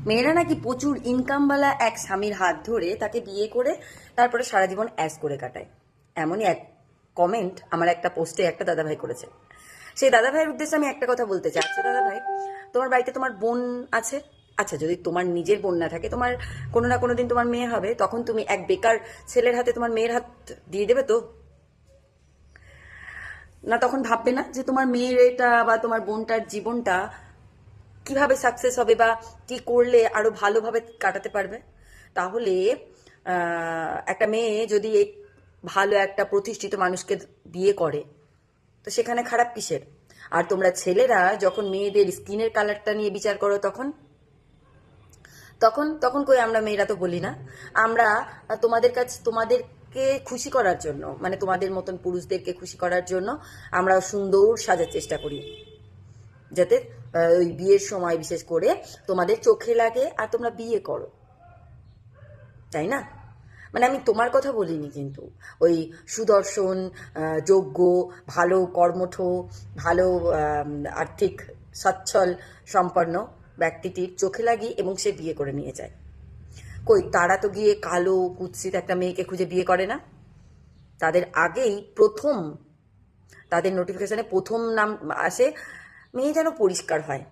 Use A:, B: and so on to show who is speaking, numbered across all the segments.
A: মেয়েরা নাকি প্রচুর ইনকামওয়ালা এক স্বামীর হাত ধরে তাকে বিয়ে করে তারপরে সারা জীবন অ্যাশ করে কাটায়। এমনই এক কমেন্ট আমার একটা পোস্টে একটা দাদাভাই করেছে। সেই দাদাভাইয়ের উদ্দেশ্যে আমি একটা কথা বলতে চাই। আচ্ছা দাদাভাই, তোমার বাড়িতে তোমার বোন আছে? আচ্ছা, যদি তোমার নিজের বোন না থাকে, তোমার কোনো না কোনো দিন তোমার মেয়ে হবে, তখন তুমি এক বেকার ছেলের হাতে তোমার মেয়ের হাত দিয়ে দেবে তো? না তখন ভাববে না যে তোমার মেয়ের এটা বা তোমার বোনটার জীবনটা কিভাবে সাকসেস হবে বা কি করলে আরো ভালোভাবে কাটাতে পারবে? তাহলে একটা মেয়ে যদি ভালো একটা প্রতিষ্ঠিত মানুষকে বিয়ে করে, তো সেখানে খারাপ কিসের? আর তোমরা ছেলেরা যখন মেয়েদের স্কিনের কালারটা নিয়ে বিচার করো, তখন তখন তখন কই আমরা মেয়েরা তো বলি না। আমরা তোমাদের কাছে তোমাদেরকে খুশি করার জন্য, মানে তোমাদের মতন পুরুষদেরকে খুশি করার জন্য আমরা সুন্দর সাজার চেষ্টা করি, যাতে ওই বিয়ের সময় বিশেষ করে তোমাদের চোখে লাগে আর তোমরা বিয়ে করো, তাই না? মানে আমি তোমার কথা বলিনি, কিন্তু ওই সুদর্শন, যোগ্য, ভালো কর্মঠ, ভালো আর্থিক সচ্ছল সম্পন্ন ব্যক্তিটির চোখে লাগি এবং সে বিয়ে করে নিয়ে যায়। কই তারা তো গিয়ে কালো কুৎসিত একটা মেয়েকে খুঁজে বিয়ে করে না। তাদের আগেই প্রথম, তাদের নোটিফিকেশনে প্রথম নাম আসে মেয়ে যেন পরিষ্কার হয়।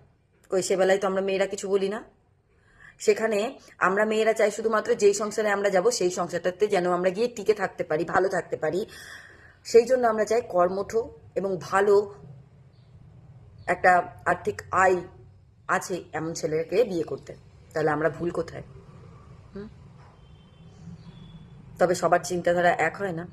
A: কই সেবেলায় তো আমরা মেয়েরা কিছু বলি না। সেখানে আমরা মেয়েরা চাই শুধুমাত্র যেই সংসারে আমরা যাব সেই সংসারটাতে যেন আমরা গিয়ে টিকে থাকতে পারি, ভালো থাকতে পারি। সেই জন্য আমরা চাই কর্মঠ এবং ভালো একটা আর্থিক আয় আছে এমন ছেলেকে বিয়ে করতে। তাহলে আমরা ভুল কোথায়? তবে সবার চিন্তাধারা এক হয় না।